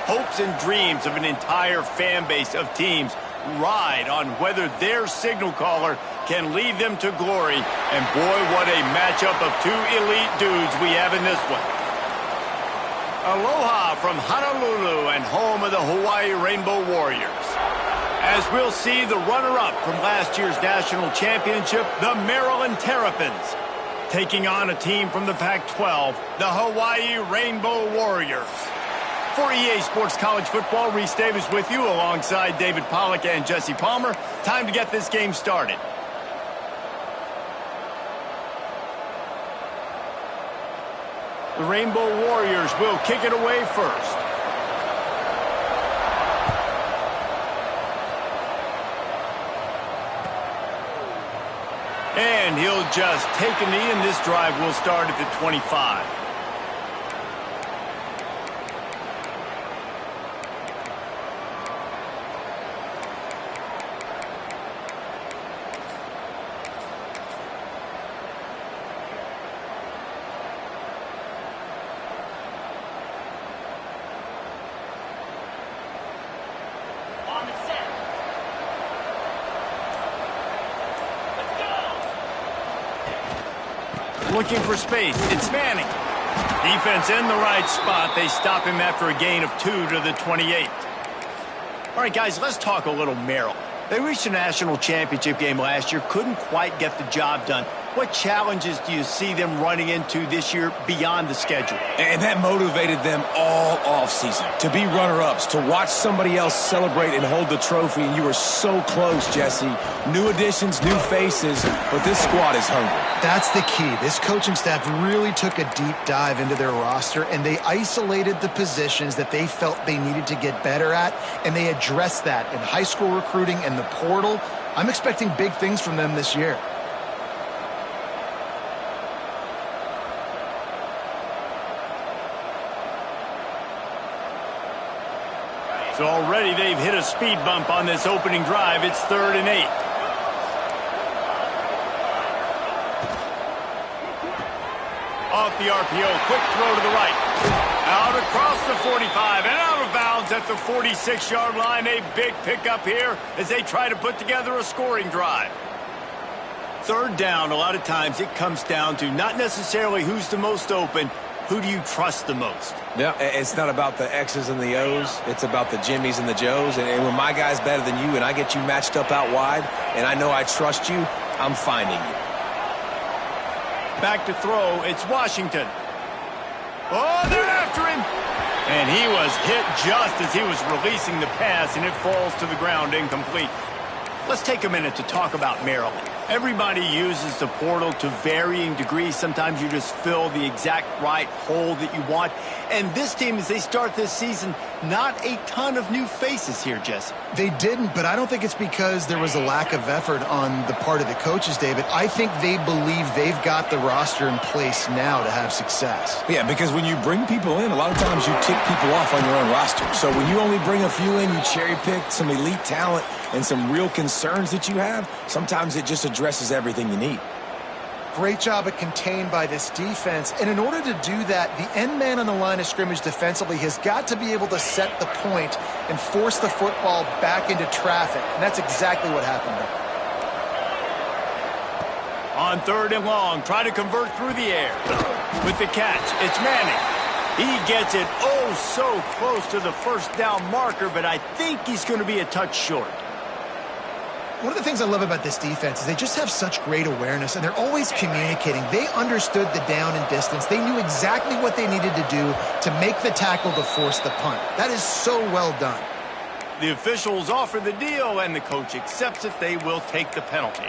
Hopes and dreams of an entire fan base of teams ride on whether their signal caller can lead them to glory. And boy, what a matchup of two elite dudes we have in this one. Aloha from Honolulu and home of the Hawaii Rainbow Warriors. As we'll see the runner-up from last year's national championship, the Maryland Terrapins, taking on a team from the Pac-12, the Hawaii Rainbow Warriors. For EA Sports College Football, Reese Davis with you alongside David Pollack and Jesse Palmer. Time to get this game started. The Rainbow Warriors will kick it away first. And he'll just take a knee, and this drive will start at the 25. Looking for space. It's Manning. Defense in the right spot. They stop him after a gain of 2 to the 28. All right, guys, let's talk a little Maryland. They reached a national championship game last year, couldn't quite get the job done. What challenges do you see them running into this year beyond the schedule? And that motivated them all offseason to be runner-ups, to watch somebody else celebrate and hold the trophy, and you were so close, Jesse. New additions, new faces, but this squad is hungry. That's the key. This coaching staff really took a deep dive into their roster, and they isolated the positions that they felt they needed to get better at, and they addressed that in high school recruiting and the portal. I'm expecting big things from them this year. So already they've hit a speed bump on this opening drive. It's 3rd and 8. Off the RPO, quick throw to the right. Out across the 45 and out of bounds at the 46-yard line. A big pickup here as they try to put together a scoring drive. 3rd down, a lot of times it comes down to not necessarily who's the most open, who do you trust the most? Yeah, it's not about the X's and the O's. It's about the Jimmies and the Joes. And when my guy's better than you and I get you matched up out wide and I know I trust you, I'm finding you. Back to throw, it's Washington. Oh, they're after him. And he was hit just as he was releasing the pass, and it falls to the ground incomplete. Let's take a minute to talk about Maryland. Everybody uses the portal to varying degrees. Sometimes you just fill the exact right hole that you want. And this team, as they start this season, not a ton of new faces here, Jesse. They didn't, but I don't think it's because there was a lack of effort on the part of the coaches, David. I think they believe they've got the roster in place now to have success. Yeah, because when you bring people in, a lot of times you tick people off on your own roster. So when you only bring a few in, you cherry-pick some elite talent and some real concerns that you have, sometimes it just addresses everything you need. Great job at contained by this defense. And in order to do that, the end man on the line of scrimmage defensively has got to be able to set the point and force the football back into traffic. And that's exactly what happened there. On 3rd and long, try to convert through the air. With the catch, it's Manning. He gets it oh so close to the 1st down marker, but I think he's going to be a touch short. One of the things I love about this defense is they just have such great awareness, and they're always communicating. They understood the down and distance. They knew exactly what they needed to do to make the tackle to force the punt. That is so well done. The officials offer the deal, and the coach accepts it. They will take the penalty.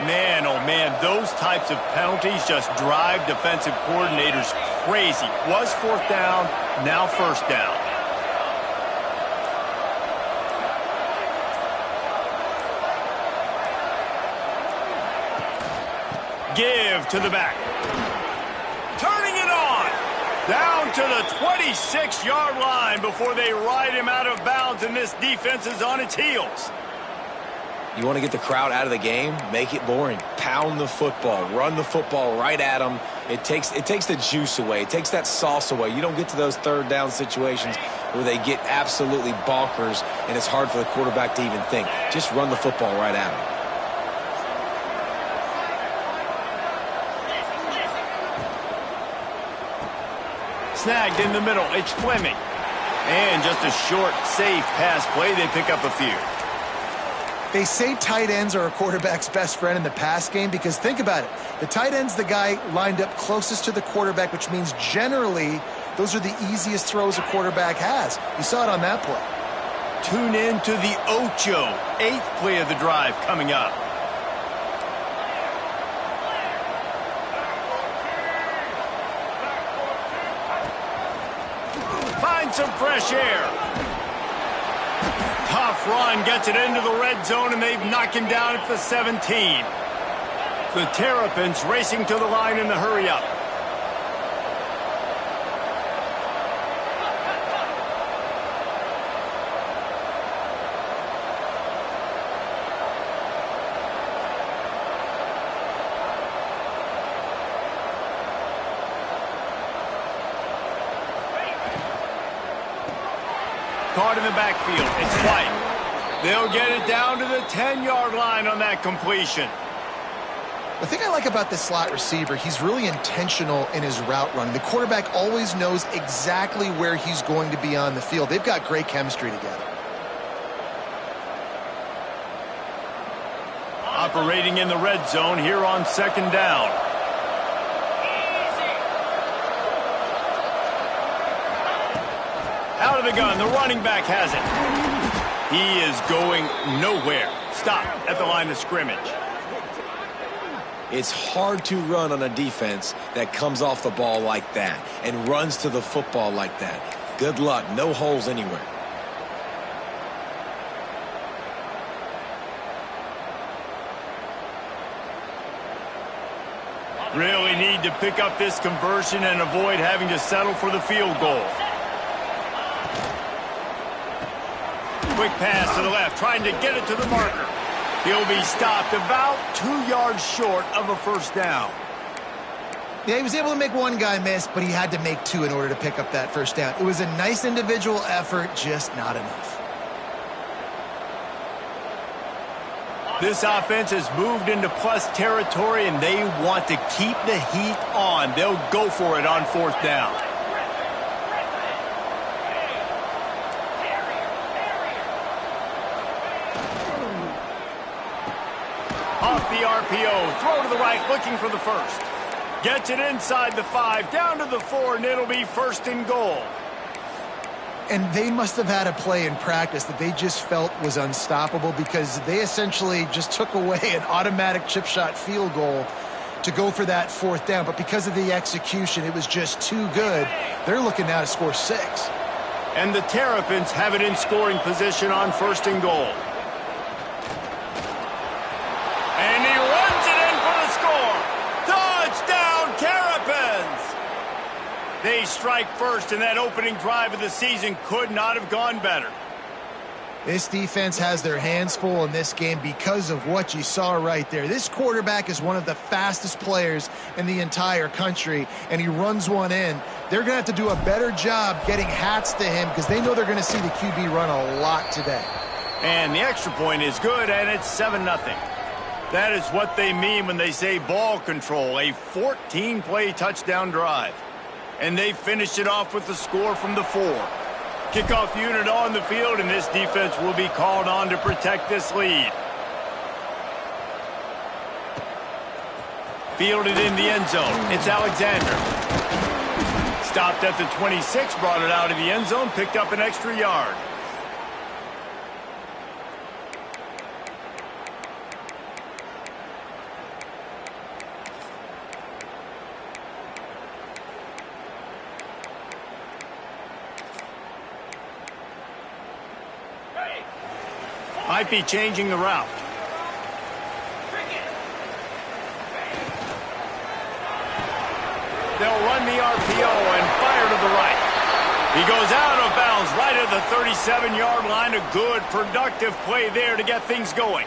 Man, oh man, those types of penalties just drive defensive coordinators crazy. Was 4th down, now 1st down. Give to the back. Turning it on. Down to the 26-yard line before they ride him out of bounds, and this defense is on its heels. You want to get the crowd out of the game? Make it boring. Pound the football. Run the football right at them. It takes the juice away. It takes that sauce away. You don't get to those third down situations where they get absolutely bonkers and it's hard for the quarterback to even think. Just run the football right at them. Snagged in the middle. It's Fleming. And just a short, safe pass play. They pick up a few. They say tight ends are a quarterback's best friend in the pass game because think about it. The tight end's the guy lined up closest to the quarterback, which means generally those are the easiest throws a quarterback has. You saw it on that play. Tune in to the Ocho. 8th play of the drive coming up. Find some fresh air. Tough run, gets it into the red zone, and they've knocked him down at the 17. The Terrapins racing to the line in the hurry-up. Caught in the backfield. It's White. They'll get it down to the 10-yard line on that completion. The thing I like about this slot receiver, he's really intentional in his route running. The quarterback always knows exactly where he's going to be on the field. They've got great chemistry together. Operating in the red zone here on 2nd down. Out of the gun, the running back has it. He is going nowhere. Stop at the line of scrimmage. It's hard to run on a defense that comes off the ball like that and runs to the football like that. Good luck. No holes anywhere. Really need to pick up this conversion and avoid having to settle for the field goal. Quick pass to the left, trying to get it to the marker. He'll be stopped about 2 yards short of a first down. Yeah, he was able to make one guy miss, but he had to make two in order to pick up that first down. It was a nice individual effort, just not enough. This offense has moved into plus territory, and they want to keep the heat on. They'll go for it on 4th down. Off the RPO, throw to the right, looking for the first. Gets it inside the 5, down to the 4, and it'll be 1st and goal. And they must have had a play in practice that they just felt was unstoppable because they essentially just took away an automatic chip shot field goal to go for that 4th down. But because of the execution, it was just too good. They're looking now to score 6. And the Terrapins have it in scoring position on 1st and goal. And he runs it in for the score. Touchdown, Terrapins! They strike first, and that opening drive of the season could not have gone better. This defense has their hands full in this game because of what you saw right there. This quarterback is one of the fastest players in the entire country, and he runs one in. They're going to have to do a better job getting hats to him because they know they're going to see the QB run a lot today. And the extra point is good, and it's 7-0. That is what they mean when they say ball control, a 14-play touchdown drive. And they finished it off with the score from the 4. Kickoff unit on the field, and this defense will be called on to protect this lead. Fielded in the end zone. It's Alexander. Stopped at the 26, brought it out of the end zone, picked up an extra yard. Might be changing the route. They'll run the RPO and fire to the right. He goes out of bounds right at the 37-yard line. A good, productive play there to get things going.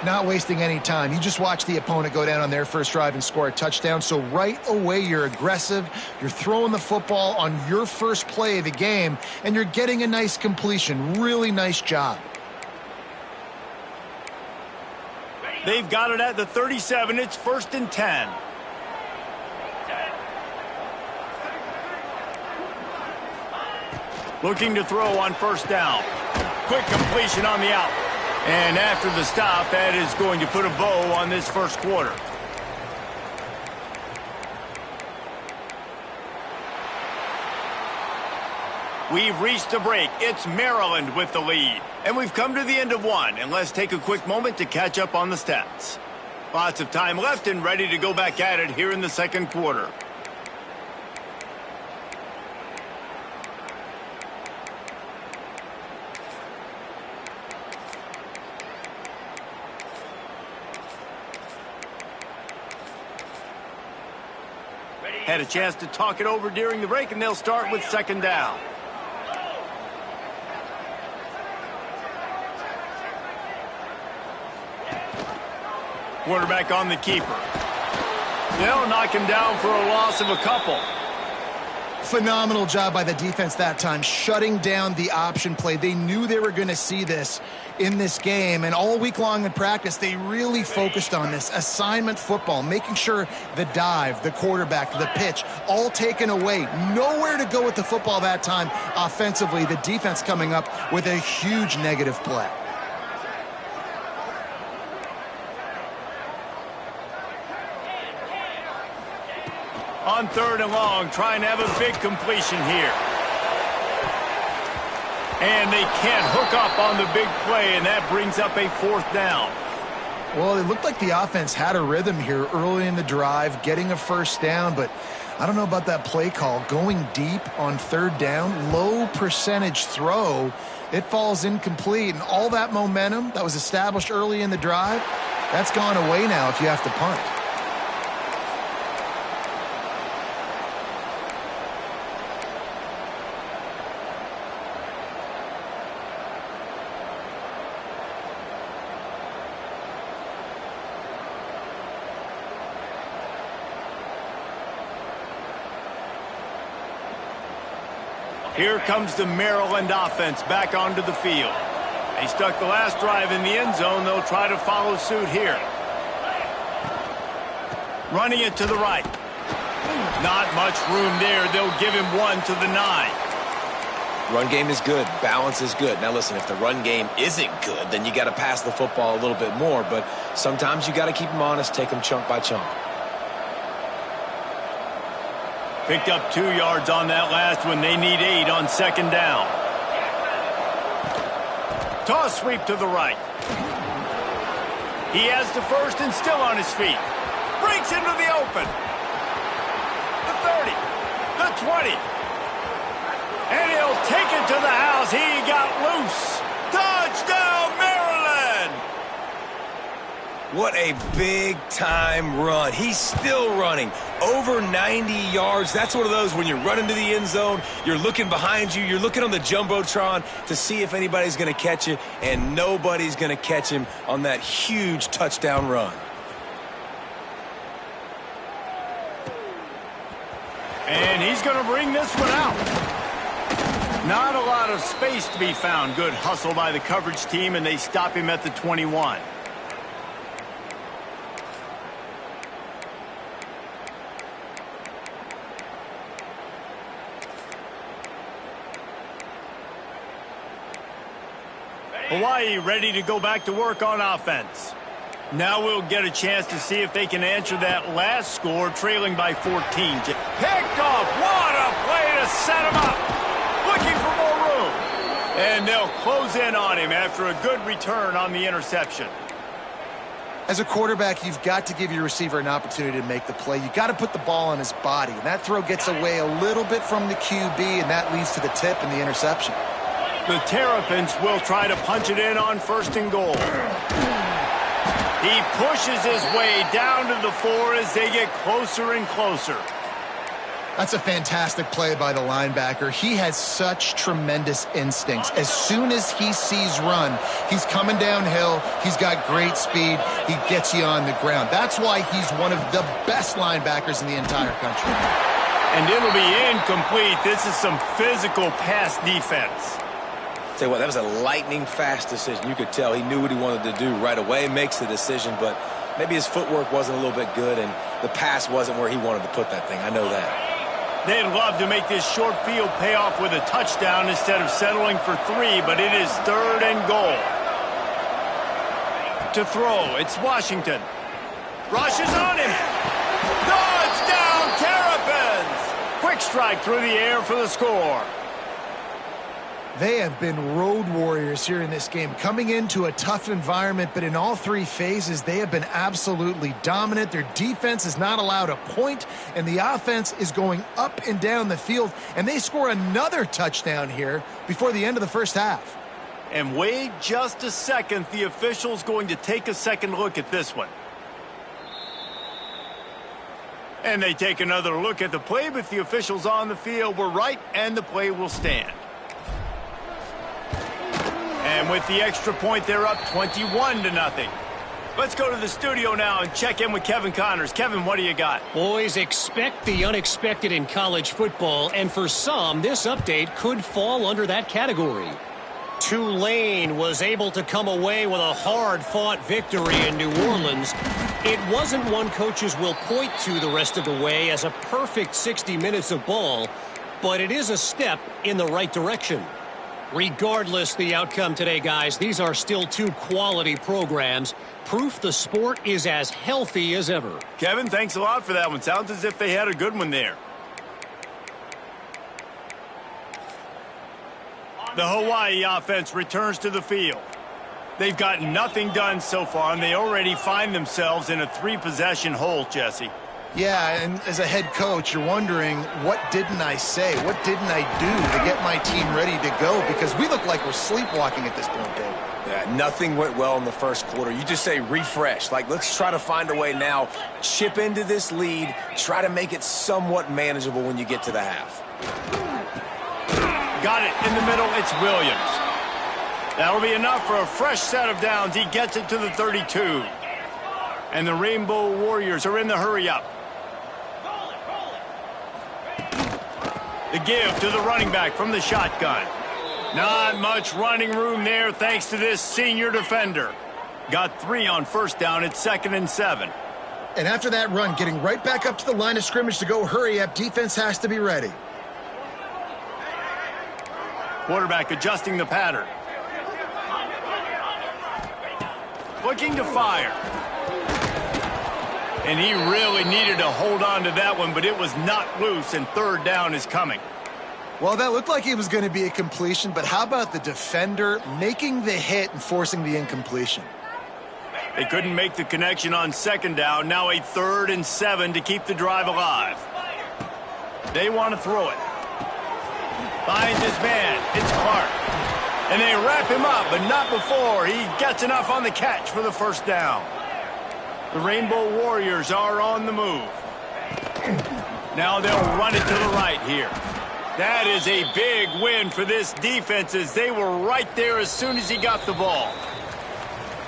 Not wasting any time. You just watch the opponent go down on their first drive and score a touchdown. So right away, you're aggressive. You're throwing the football on your first play of the game, and you're getting a nice completion. Really nice job. They've got it at the 37. It's 1st and 10. Looking to throw on 1st down. Quick completion on the out. And after the stop, that is going to put a bow on this first quarter. We've reached the break. It's Maryland with the lead. And we've come to the end of one. And let's take a quick moment to catch up on the stats. Lots of time left and ready to go back at it here in the second quarter. Had a chance to talk it over during the break, and they'll start with 2nd down. Quarterback on the keeper. They'll knock him down for a loss of a couple. Phenomenal job by the defense that time, shutting down the option play. They knew they were going to see this in this game, and all week long in practice, they really focused on this assignment football, making sure the dive, the quarterback, the pitch, all taken away. Nowhere to go with the football that time offensively. The defense coming up with a huge negative play. On 3rd and long, trying to have a big completion here. And they can't hook up on the big play, and that brings up a 4th down. Well, it looked like the offense had a rhythm here early in the drive, getting a 1st down, but I don't know about that play call. Going deep on 3rd down, low percentage throw, it falls incomplete, and all that momentum that was established early in the drive, that's gone away now if you have to punt. Here comes the Maryland offense back onto the field. They stuck the last drive in the end zone. They'll try to follow suit here. Running it to the right. Not much room there. They'll give him 1 to the 9. Run game is good. Balance is good. Now listen, if the run game isn't good, then you got to pass the football a little bit more. But sometimes you got to keep them honest, take them chunk by chunk. Picked up 2 yards on that last one. They need 8 on 2nd down. Toss sweep to the right. He has the 1st and still on his feet. Breaks into the open. The 30. The 20. And he'll take it to the house. He got loose. Touchdown, Maryland! What a big-time run. He's still running. Over 90 yards. That's one of those when you're running to the end zone, you're looking behind you, you're looking on the Jumbotron to see if anybody's going to catch you, and nobody's going to catch him on that huge touchdown run. And he's going to bring this one out. Not a lot of space to be found. Good hustle by the coverage team, and they stop him at the 21. Hawaii ready to go back to work on offense. Now we'll get a chance to see if they can answer that last score, trailing by 14. Picked off. What a play to set him up. Looking for more room. And they'll close in on him after a good return on the interception. As a quarterback, you've got to give your receiver an opportunity to make the play. You've got to put the ball on his body. And that throw gets away a little bit from the QB, and that leads to the tip and the interception. The Terrapins will try to punch it in on 1st and goal. He pushes his way down to the 4 as they get closer and closer. That's a fantastic play by the linebacker. He has such tremendous instincts. As soon as he sees run, he's coming downhill. He's got great speed. He gets you on the ground. That's why he's one of the best linebackers in the entire country. And it'll be incomplete. This is some physical pass defense. Tell you what, that was a lightning-fast decision. You could tell he knew what he wanted to do right away, makes the decision, but maybe his footwork wasn't a little bit good, and the pass wasn't where he wanted to put that thing. I know that. They'd love to make this short field pay off with a touchdown instead of settling for 3, but it is 3rd and goal. To throw, it's Washington. Rushes on him. Touchdown, Terrapins! Quick strike through the air for the score. They have been road warriors here in this game, coming into a tough environment, but in all 3 phases, they have been absolutely dominant. Their defense is not allowed a point, and the offense is going up and down the field, and they score another touchdown here before the end of the first half. And wait just a second. The official's going to take a second look at this one. And they take another look at the play, but the officials on the field were right, and the play will stand. And with the extra point, they're up 21-0. Let's go to the studio now and check in with Kevin Connors. Kevin, what do you got? Boys, expect the unexpected in college football, and for some, this update could fall under that category. Tulane was able to come away with a hard-fought victory in New Orleans. It wasn't one coaches will point to the rest of the way as a perfect 60 minutes of ball, but it is a step in the right direction. Regardless the outcome today, guys, these are still 2 quality programs. Proof the sport is as healthy as ever. Kevin, thanks a lot for that one. Sounds as if they had a good one there. The Hawaii offense returns to the field. They've gotten nothing done so far, and they already find themselves in a 3-possession hole, Jesse. Yeah, and as a head coach, you're wondering, what didn't I say? What didn't I do to get my team ready to go? Because we look like we're sleepwalking at this point, Dave. Yeah, nothing went well in the first quarter. You just say refresh. Like, let's try to find a way now, chip into this lead, try to make it somewhat manageable when you get to the half. Got it in the middle. It's Williams. That'll be enough for a fresh set of downs. He gets it to the 32. And the Rainbow Warriors are in the hurry-up. The give to the running back from the shotgun. Not much running room there thanks to this senior defender. Got 3 on first down. It's 2nd and 7. And after that run, getting right back up to the line of scrimmage to go hurry up, defense has to be ready. Quarterback adjusting the pattern. Looking to fire. And he really needed to hold on to that one, but it was not loose, and 3rd down is coming. Well, that looked like it was going to be a completion, but how about the defender making the hit and forcing the incompletion? They couldn't make the connection on 2nd down. Now a 3rd and 7 to keep the drive alive. They want to throw it. Finds his man. It's Clark. And they wrap him up, but not before he gets enough on the catch for the first down. The Rainbow Warriors are on the move. Now they'll run it to the right here. That is a big win for this defense as they were right there as soon as he got the ball.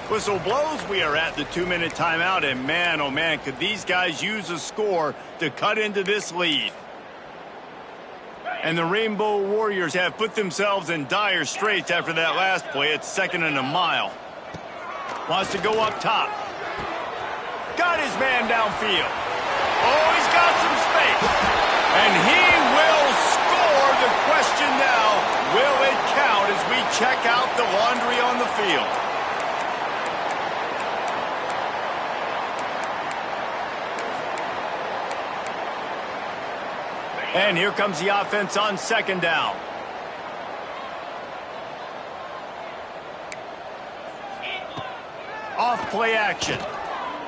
Whistle blows. We are at the 2-minute timeout, and man, oh man, could these guys use a score to cut into this lead. And the Rainbow Warriors have put themselves in dire straits after that last play. It's 2nd and a mile. Wants to go up top. Got his man downfield. Oh, he's got some space. And he will score. The question now, will it count as we check out the laundry on the field? And here comes the offense on 2nd down. Off play action.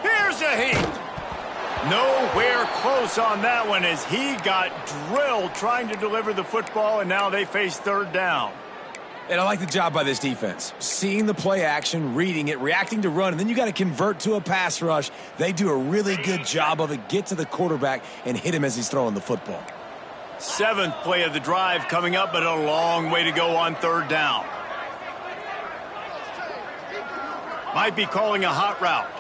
Here's a heat. Nowhere close on that one as he got drilled trying to deliver the football, and now they face 3rd down. And I like the job by this defense. Seeing the play action, reading it, reacting to run, and then you got to convert to a pass rush. They do a really good job of it. Get to the quarterback and hit him as he's throwing the football. Seventh play of the drive coming up, but a long way to go on third down. Might be calling a hot route.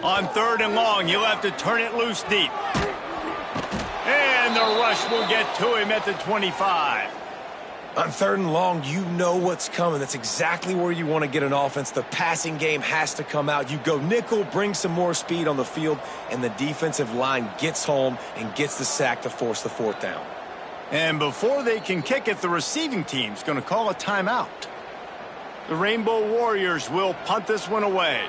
On third and long, he'll have to turn it loose deep. And the rush will get to him at the 25. On third and long, you know what's coming. That's exactly where you want to get an offense. The passing game has to come out. You go nickel, bring some more speed on the field, and the defensive line gets home and gets the sack to force the fourth down. And before they can kick it, the receiving team's going to call a timeout. The Rainbow Warriors will punt this one away.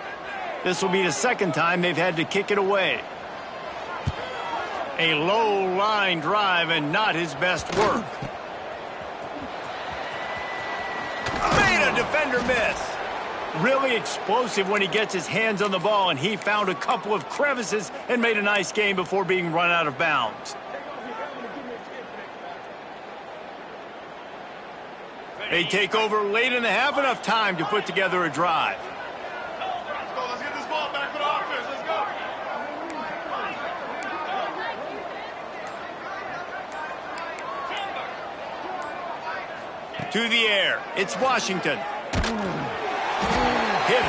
This will be the second time they've had to kick it away. A low line drive and not his best work. Made a defender miss. Really explosive when he gets his hands on the ball, and he found a couple of crevices and made a nice game before being run out of bounds. They take over late in the half, enough time to put together a drive. Let's get this ball back with offense. Let's go. To the air. It's Washington. Hit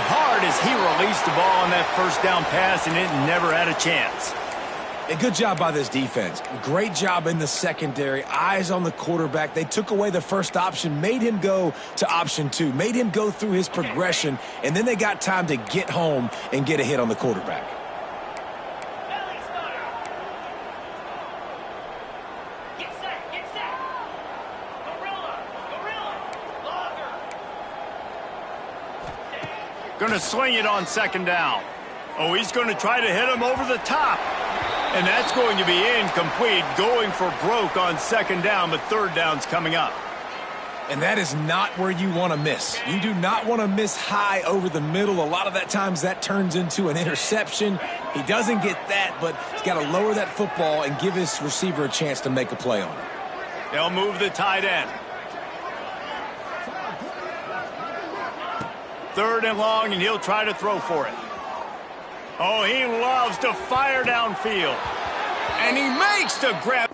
hard as he released the ball on that first down pass, and it never had a chance. A good job by this defense. Great job in the secondary. Eyes on the quarterback. They took away the first option, made him go to option 2, made him go through his progression, and then they got time to get home and get a hit on the quarterback. Going to sling it on second down. Oh, he's going to try to hit him over the top. And that's going to be incomplete, going for broke on second down, but third down's coming up. And that is not where you want to miss. You do not want to miss high over the middle. A lot of that times that turns into an interception. He doesn't get that, but he's got to lower that football and give his receiver a chance to make a play on it. They'll move the tight end. Third and long, and he'll try to throw for it. Oh, he loves to fire downfield. And he makes the grab.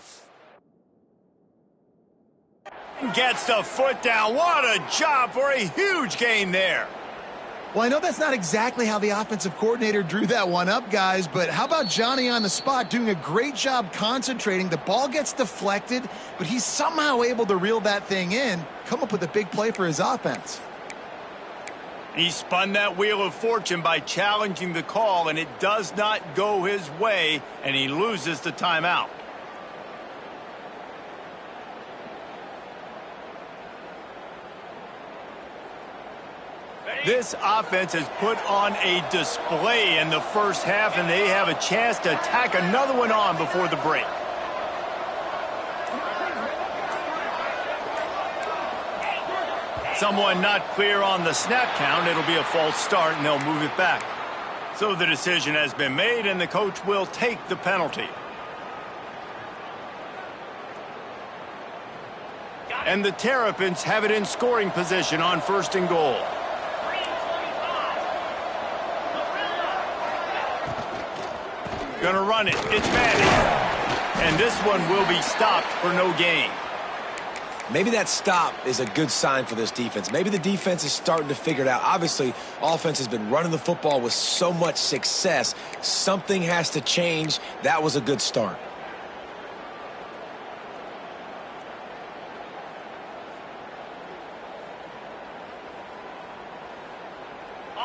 Gets the foot down. What a job for a huge gain there. Well, I know that's not exactly how the offensive coordinator drew that one up, guys, but how about Johnny on the spot doing a great job concentrating? The ball gets deflected, but he's somehow able to reel that thing in, come up with a big play for his offense. He spun that wheel of fortune by challenging the call, and it does not go his way, and he loses the timeout. This offense has put on a display in the first half, and they have a chance to tack another one on before the break. Someone not clear on the snap count. It'll be a false start, and they'll move it back. So the decision has been made, and the coach will take the penalty. And the Terrapins have it in scoring position on first and goal. Gonna run it. It's Manning. And this one will be stopped for no gain. Maybe that stop is a good sign for this defense. Maybe the defense is starting to figure it out. Obviously, offense has been running the football with so much success. Something has to change. That was a good start.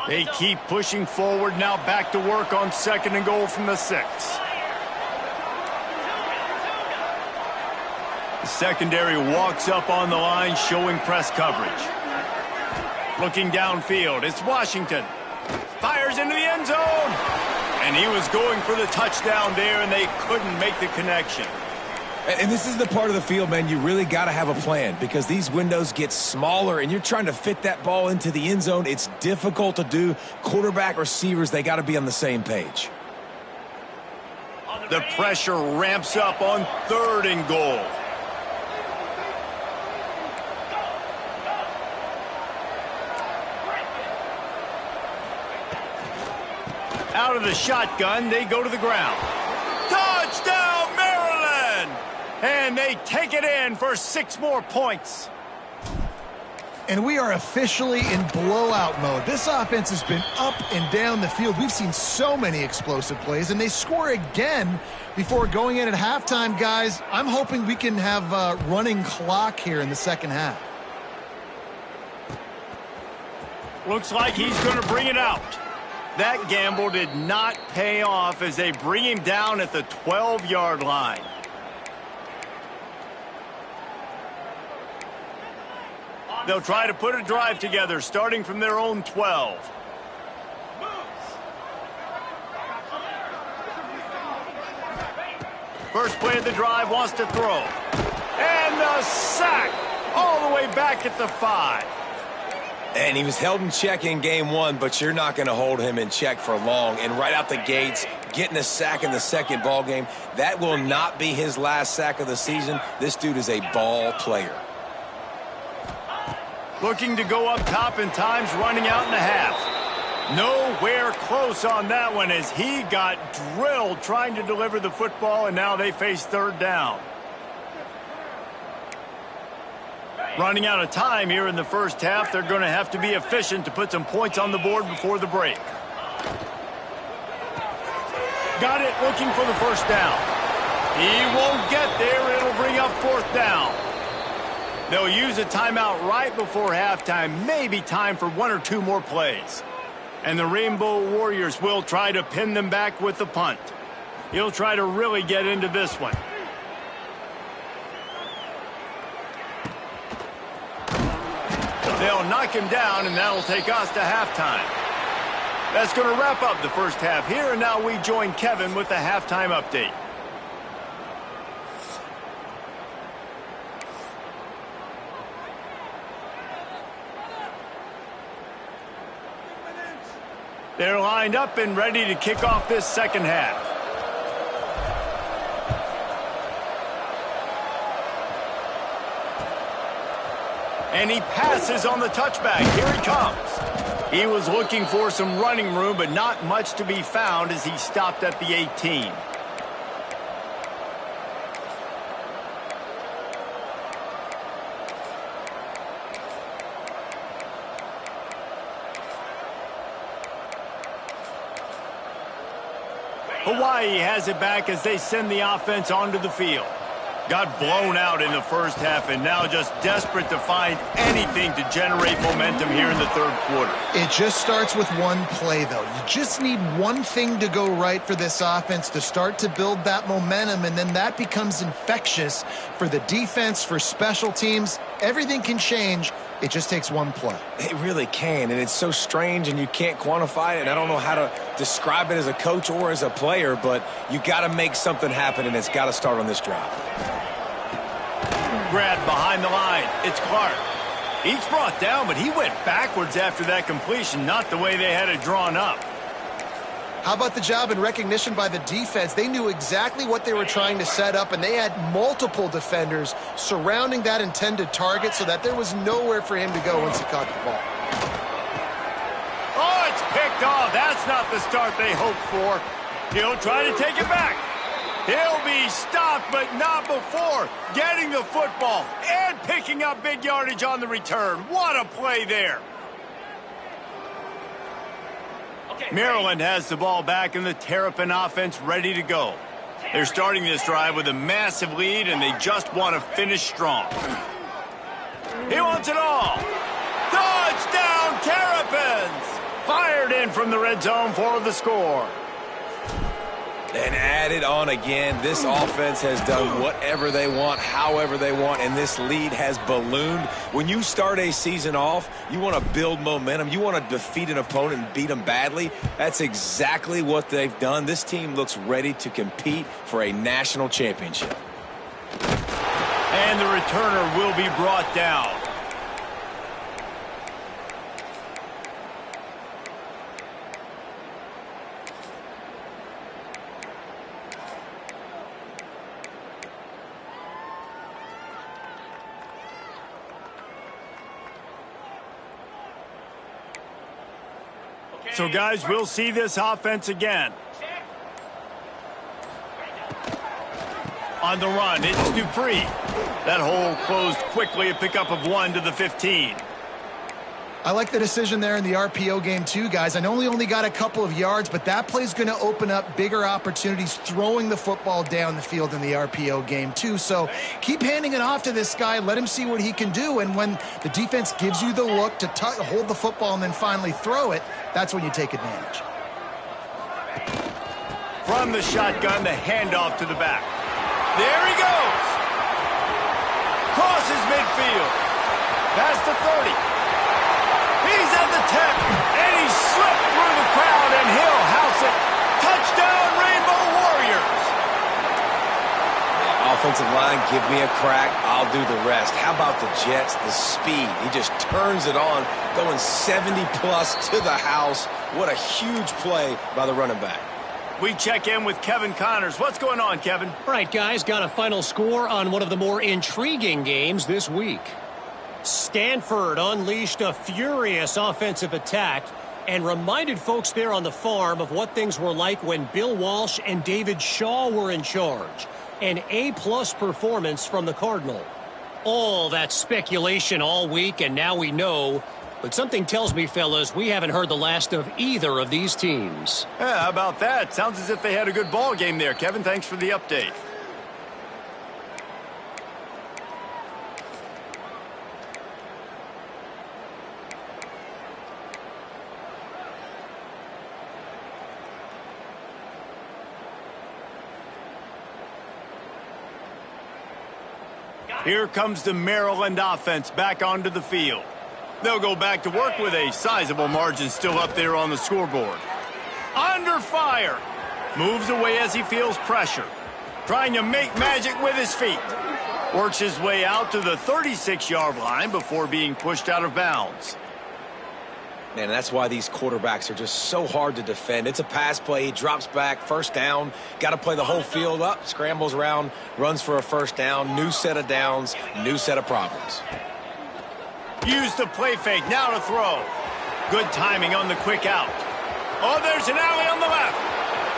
They keep pushing forward, now back to work on second and goal from the 6. The secondary walks up on the line, showing press coverage. Looking downfield, it's Washington. Fires into the end zone. And he was going for the touchdown there, and they couldn't make the connection. And this is the part of the field, man, you really got to have a plan because these windows get smaller and you're trying to fit that ball into the end zone. It's difficult to do. Quarterback, receivers, they got to be on the same page. The pressure ramps up on third and goal. Out of the shotgun, they go to the ground. Touchdown, Maryland! And they take it in for 6 more points. And we are officially in blowout mode. This offense has been up and down the field. We've seen so many explosive plays, and they score again before going in at halftime, guys. I'm hoping we can have a running clock here in the second half. Looks like he's going to bring it out. That gamble did not pay off as they bring him down at the 12-yard line. They'll try to put a drive together, starting from their own 12. First play of the drive, wants to throw. And the sack all the way back at the 5. And he was held in check in game 1, but you're not going to hold him in check for long. And right out the gates, getting a sack in the second ball game, that will not be his last sack of the season. This dude is a ball player. Looking to go up top in times, running out in the half. Nowhere close on that one as he got drilled trying to deliver the football, and now they face third down. Running out of time here in the first half. They're going to have to be efficient to put some points on the board before the break. Got it, looking for the first down. He won't get there. It'll bring up fourth down. They'll use a timeout right before halftime. Maybe time for 1 or 2 more plays. And the Rainbow Warriors will try to pin them back with the punt. He'll try to really get into this one. They'll knock him down, and that'll take us to halftime. That's going to wrap up the first half here, and now we join Kevin with the halftime update. They're lined up and ready to kick off this second half. And he passes on the touchback. Here he comes. He was looking for some running room, but not much to be found as he stopped at the 18. Hawaii has it back as they send the offense onto the field. Got blown out in the first half and now just desperate to find anything to generate momentum here in the third quarter. It just starts with one play, though. You just need one thing to go right for this offense to start to build that momentum, and then that becomes infectious for the defense, for special teams. Everything can change. It just takes one play. It really can, and it's so strange, and you can't quantify it, and I don't know how to describe it as a coach or as a player, but you got to make something happen, and it's got to start on this drive. Grab behind the line. It's Clark. He's brought down, but he went backwards after that completion, not the way they had it drawn up. How about the job and recognition by the defense? They knew exactly what they were trying to set up, and they had multiple defenders surrounding that intended target so that there was nowhere for him to go once he caught the ball. Oh, it's picked off. That's not the start they hoped for. He'll try to take it back. He'll be stopped, but not before getting the football and picking up big yardage on the return. What a play there. Maryland has the ball back and the Terrapin offense ready to go. They're starting this drive with a massive lead, and they just want to finish strong. He wants it all. Touchdown, Terrapins! Fired in from the red zone for the score. And added on again, this offense has done whatever they want, however they want, and this lead has ballooned. When you start a season off, you want to build momentum. You want to defeat an opponent and beat them badly. That's exactly what they've done. This team looks ready to compete for a national championship. And the returner will be brought down. So, guys, we'll see this offense again. On the run, it's Dupree. That hole closed quickly, a pickup of 1 to the 15. I like the decision there in the RPO game too, guys. I know he only got a couple of yards, but that play's going to open up bigger opportunities throwing the football down the field in the RPO game too. So keep handing it off to this guy. Let him see what he can do. And when the defense gives you the look to hold the football and then finally throw it, that's when you take advantage. From the shotgun, the handoff to the back. There he goes. Crosses midfield. Past the 30. He's at the 10. And he slipped through the crowd, and he'll house it. Touchdown, Rainbow Warriors. Offensive line, give me a crack. I'll do the rest. How about the Jets? The speed. He just turns it on, going 70-plus to the house. What a huge play by the running back. We check in with Kevin Connors. What's going on, Kevin? All right, guys, got a final score on one of the more intriguing games this week. Stanford unleashed a furious offensive attack and reminded folks there on the farm of what things were like when Bill Walsh and David Shaw were in charge. An A-plus performance from the Cardinal. All that speculation all week, and now we know. But something tells me, fellas, we haven't heard the last of either of these teams. Yeah, how about that? Sounds as if they had a good ball game there, Kevin. Thanks for the update. Here comes the Maryland offense back onto the field. They'll go back to work with a sizable margin still up there on the scoreboard. Under fire. Moves away as he feels pressure. Trying to make magic with his feet. Works his way out to the 36-yard line before being pushed out of bounds. Man, that's why these quarterbacks are just so hard to defend. It's a pass play. He drops back, first down. Got to play the whole field up, scrambles around, runs for a first down. New set of downs, new set of problems. Use the play fake, now to throw. Good timing on the quick out. Oh, there's an alley on the left.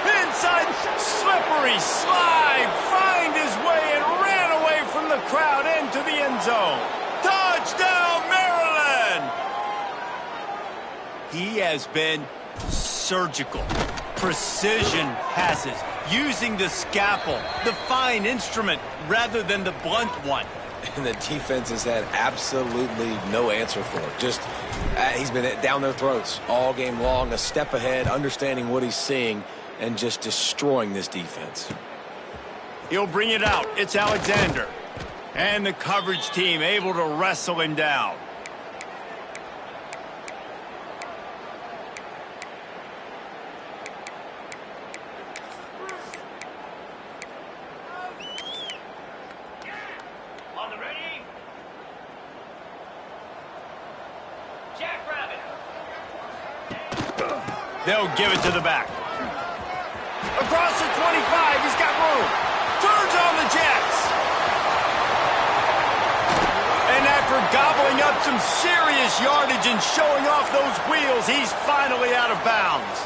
Inside, slippery slide, find his way and ran away from the crowd into the end zone. Touchdown, Maryland! He has been surgical. Precision passes, using the scalpel, the fine instrument, rather than the blunt one. And the defense has had absolutely no answer for it. Just, he's been down their throats all game long, a step ahead, understanding what he's seeing, and just destroying this defense. He'll bring it out. It's Alexander. And the coverage team able to wrestle him down. They'll give it to the back. Across the 25, he's got room. Turns on the Jets. And after gobbling up some serious yardage and showing off those wheels, he's finally out of bounds.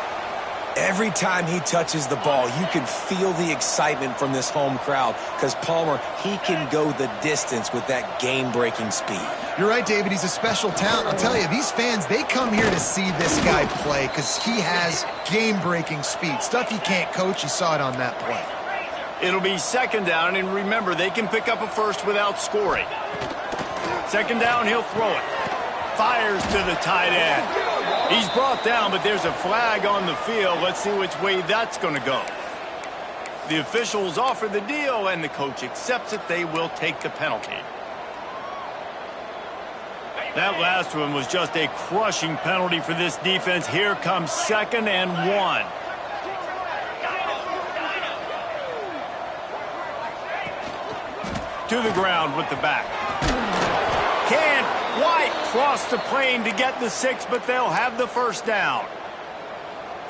Every time he touches the ball, you can feel the excitement from this home crowd because Palmer, he can go the distance with that game-breaking speed. You're right, David. He's a special talent. I'll tell you, these fans, they come here to see this guy play because he has game-breaking speed. Stuff you can't coach. You saw it on that play. It'll be second down, and remember, they can pick up a first without scoring. Second down, he'll throw it. Fires to the tight end. He's brought down, but there's a flag on the field. Let's see which way that's going to go. The officials offer the deal, and the coach accepts it. They will take the penalty. That last one was just a crushing penalty for this defense. Here comes 2nd and 1. To the ground with the back. Can't quite cross the plane to get the 6, but they'll have the first down.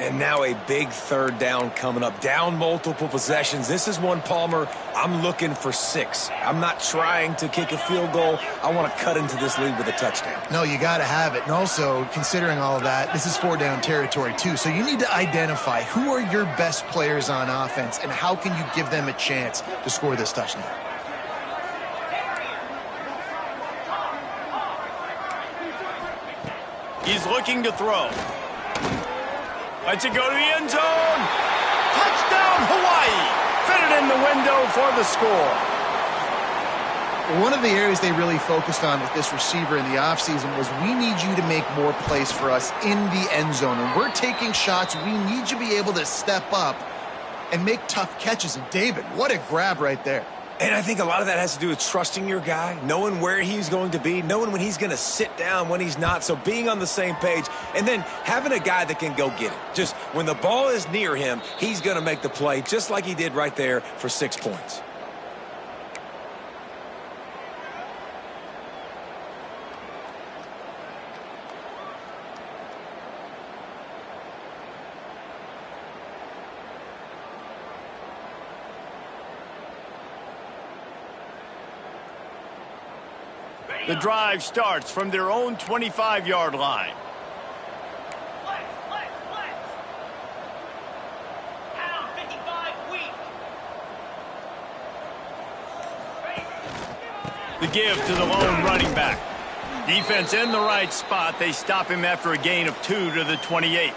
And now a big third down coming up. Down multiple possessions. This is one, Palmer, I'm looking for 6. I'm not trying to kick a field goal. I want to cut into this lead with a touchdown. No, you got to have it. And also, considering all of that, this is 4-down territory too. So you need to identify who are your best players on offense and how can you give them a chance to score this touchdown. He's looking to throw. Lets it go to the end zone. Touchdown, Hawaii. Fit it in the window for the score. One of the areas they really focused on with this receiver in the offseason was we need you to make more plays for us in the end zone. When we're taking shots, we need you to be able to step up and make tough catches. And David, what a grab right there. And I think a lot of that has to do with trusting your guy, knowing where he's going to be, knowing when he's going to sit down, when he's not. So being on the same page, and then having a guy that can go get it. Just when the ball is near him, he's going to make the play, just like he did right there for 6 points. The drive starts from their own 25-yard line. Pound 55 weak. The give to the lone running back. Defense in the right spot. They stop him after a gain of 2 to the 28.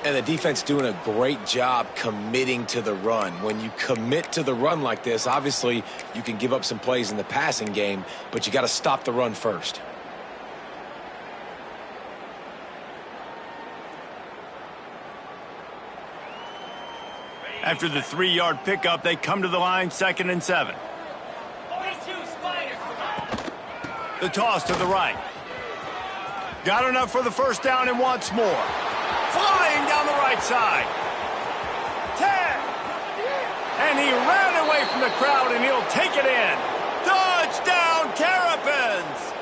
And the defense doing a great job committing to the run. When you commit to the run like this, obviously you can give up some plays in the passing game, but you got to stop the run first. After the 3-yard pickup, they come to the line, 2nd and 7. 42 Spiders. The toss to the right. Got enough for the first down and wants more. Flying down the right side. 10. And he ran away from the crowd, and he'll take it in. Touchdown, Terrapins!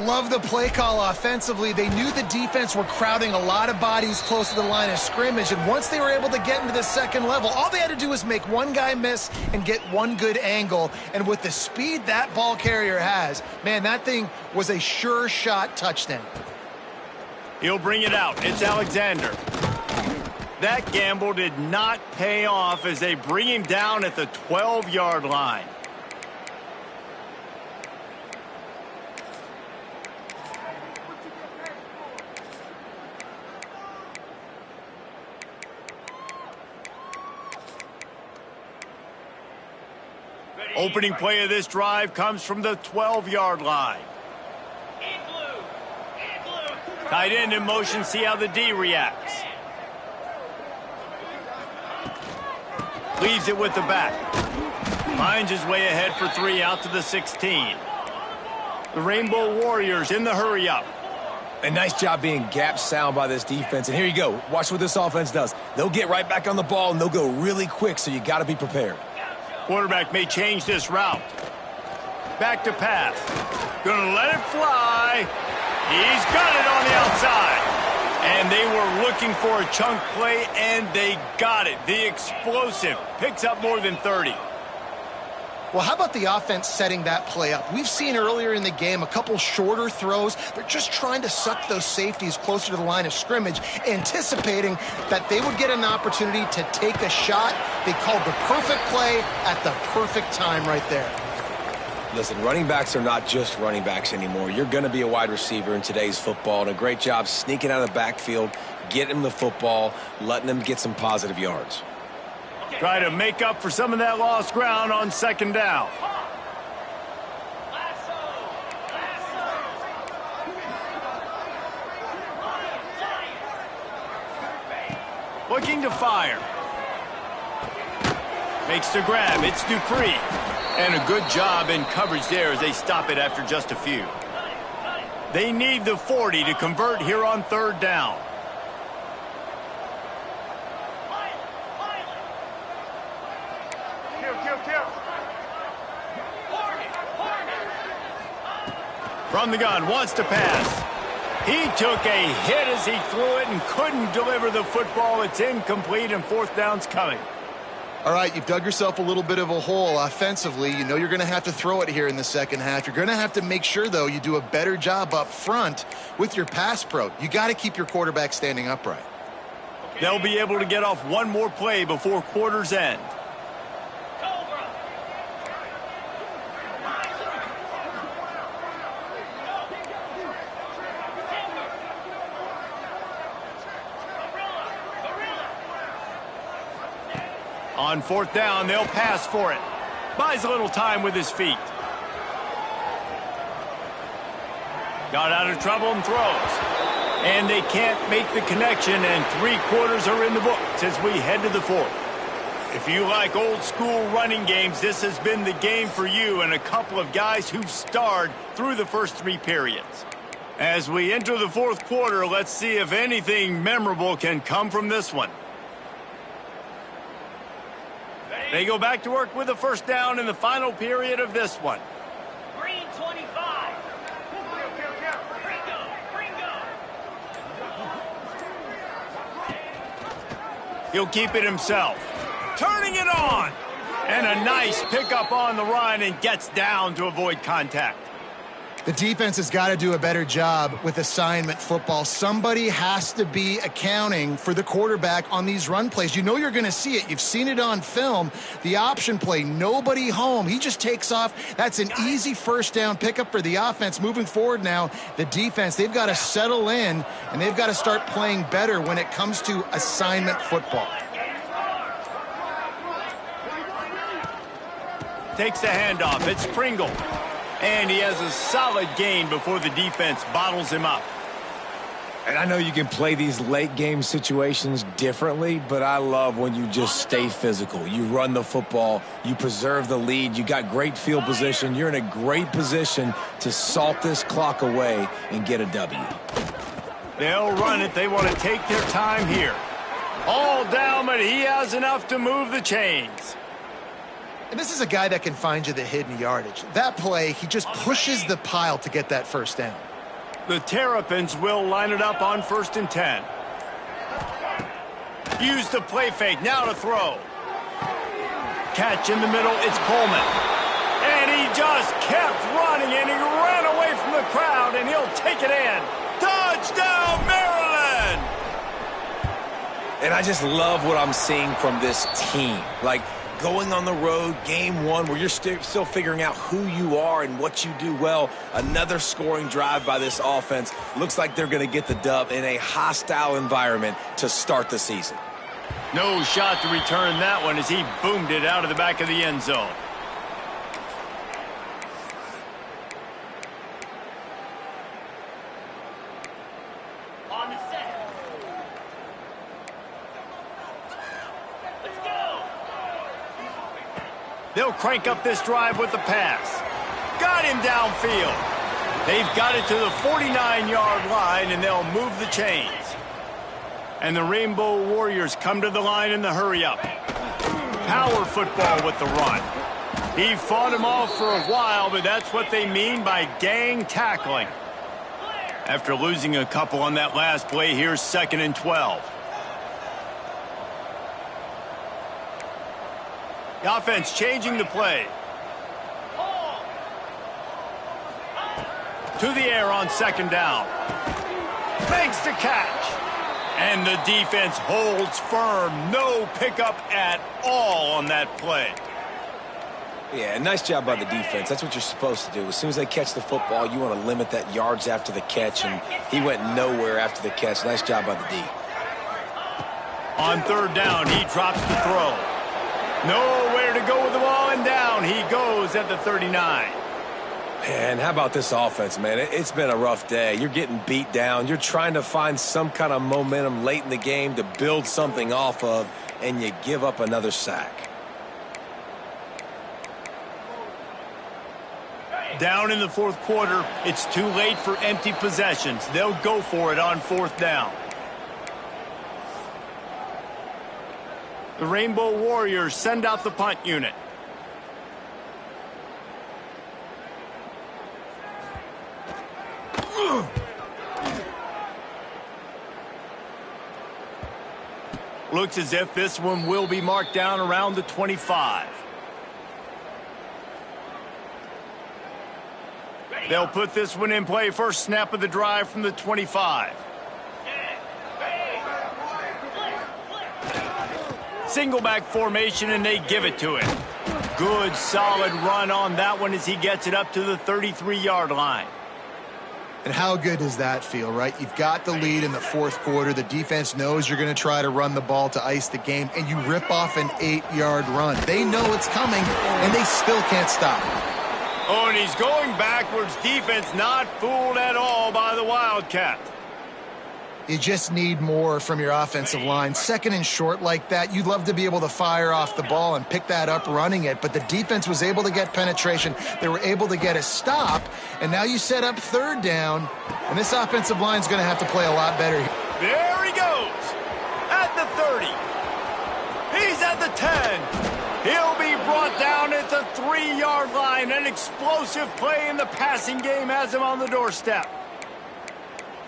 Love the play call offensively. They knew the defense were crowding a lot of bodies close to the line of scrimmage, and once they were able to get into the second level, all they had to do was make one guy miss and get one good angle. And with the speed that ball carrier has, man, that thing was a sure shot touchdown. He'll bring it out. It's Alexander. That gamble did not pay off as they bring him down at the 12-yard line. Opening play of this drive comes from the 12-yard line. Tight end in motion, see how the D reacts. Leaves it with the back. Finds his way ahead for 3 out to the 16. The Rainbow Warriors in the hurry-up. A nice job being gap sound by this defense. And here you go. Watch what this offense does. They'll get right back on the ball, and they'll go really quick, so you got to be prepared. Quarterback may change this route. Back to pass. Gonna let it fly. He's got it on the outside. And they were looking for a chunk play, and they got it. The explosive picks up more than 30. Well, how about the offense setting that play up? We've seen earlier in the game a couple shorter throws. They're just trying to suck those safeties closer to the line of scrimmage, anticipating that they would get an opportunity to take a shot. They called the perfect play at the perfect time right there. Listen, running backs are not just running backs anymore. You're going to be a wide receiver in today's football, and a great job sneaking out of the backfield, getting them the football, letting them get some positive yards. Try to make up for some of that lost ground on 2nd down. Looking to fire. Makes the grab. It's Dupree. And a good job in coverage there as they stop it after just a few. They need the 40 to convert here on 3rd down. From the gun, wants to pass. He took a hit as he threw it and couldn't deliver the football. It's incomplete, and fourth down's coming. All right, you've dug yourself a little bit of a hole offensively. You know you're going to have to throw it here in the second half. You're going to have to make sure, though, you do a better job up front with your pass pro. You got to keep your quarterback standing upright. They'll be able to get off one more play before quarter's end. On fourth down, they'll pass for it. Buys a little time with his feet. Got out of trouble and throws. And they can't make the connection, and 3 quarters are in the books as we head to the fourth. If you like old school running games, this has been the game for you and a couple of guys who've starred through the first 3 periods. As we enter the fourth quarter, let's see if anything memorable can come from this one. They go back to work with a first down in the final period of this one. Green 25. He'll keep it himself. Turning it on. And a nice pickup on the run and gets down to avoid contact. The defense has got to do a better job with assignment football. Somebody has to be accounting for the quarterback on these run plays. You know you're going to see it. You've seen it on film. The option play, nobody home. He just takes off. That's an easy first down pickup for the offense. Moving forward now, the defense, they've got to settle in, and they've got to start playing better when it comes to assignment football. Takes the handoff. It's Pringle. And he has a solid gain before the defense bottles him up. And I know you can play these late game situations differently, but I love when you just stay physical. You run the football, you preserve the lead, you got great field position. You're in a great position to salt this clock away and get a W. They'll run it. They want to take their time here. All down, but he has enough to move the chains. And this is a guy that can find you the hidden yardage. That play, he just pushes the pile to get that first down. The Terrapins will line it up on 1st and 10. Use the play fake, now to throw. Catch in the middle, it's Coleman. And he just kept running, and he ran away from the crowd, and he'll take it in. Touchdown, Maryland! And I just love what I'm seeing from this team. Like, going on the road, game 1, where you're still figuring out who you are and what you do well. Another scoring drive by this offense. Looks like they're going to get the dub in a hostile environment to start the season. No shot to return that one as he boomed it out of the back of the end zone. On the set. Let's go. They'll crank up this drive with the pass. Got him downfield. They've got it to the 49-yard line, and they'll move the chains. And the Rainbow Warriors come to the line in the hurry-up. Power football with the run. He fought him off for a while, but that's what they mean by gang tackling. After losing a couple on that last play, here's 2nd and 12. The offense changing the play. To the air on 2nd down. Makes the catch. And the defense holds firm. No pickup at all on that play. Yeah, nice job by the defense. That's what you're supposed to do. As soon as they catch the football, you want to limit that yards after the catch, and he went nowhere after the catch. Nice job by the D. On 3rd down, he drops the throw. Nowhere to go with the ball, and down he goes at the 39. Man, how about this offense, man? It's been a rough day. You're getting beat down. You're trying to find some kind of momentum late in the game to build something off of, and you give up another sack. Down in the 4th quarter, it's too late for empty possessions. They'll go for it on 4th down. The Rainbow Warriors send out the punt unit. Looks as if this one will be marked down around the 25. They'll put this one in play. First snap of the drive from the 25. Single back formation, and they give it to him. Good, solid run on that one as he gets it up to the 33-yard line. And how good does that feel, right? You've got the lead in the fourth quarter. The defense knows you're going to try to run the ball to ice the game, and you rip off an 8-yard run. They know it's coming, and they still can't stop it. Oh, and he's going backwards. Defense not fooled at all by the Wildcat. You just need more from your offensive line. Second and short like that, you'd love to be able to fire off the ball and pick that up running it, but the defense was able to get penetration. They were able to get a stop, and now you set up third down, and this offensive line is going to have to play a lot better. There he goes at the 30. He's at the 10. He'll be brought down at the 3-yard line. An explosive play in the passing game has him on the doorstep.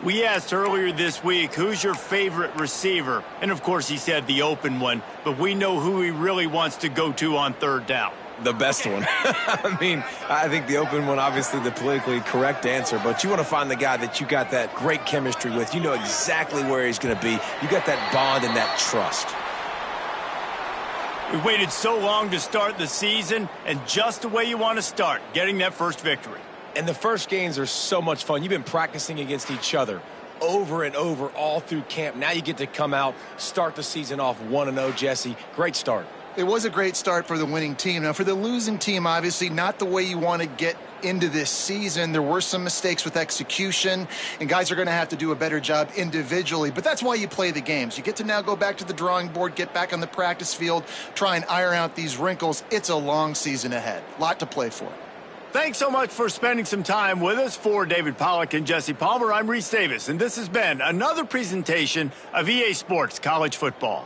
We asked earlier this week, who's your favorite receiver? And, of course, he said the open one, but we know who he really wants to go to on third down. The best one. I mean, I think the open one, obviously the politically correct answer, but you want to find the guy that you got that great chemistry with. You know exactly where he's going to be. You got that bond and that trust. We waited so long to start the season, and just the way you want to start, getting that first victory. And the first games are so much fun. You've been practicing against each other over and over all through camp. Now you get to come out, start the season off 1-0, Jesse. Great start. It was a great start for the winning team. Now, for the losing team, obviously not the way you want to get into this season. There were some mistakes with execution, and guys are going to have to do a better job individually. But that's why you play the games. You get to now go back to the drawing board, get back on the practice field, try and iron out these wrinkles. It's a long season ahead. A lot to play for. Thanks so much for spending some time with us. For David Pollack and Jesse Palmer, I'm Reese Davis, and this has been another presentation of EA Sports College Football.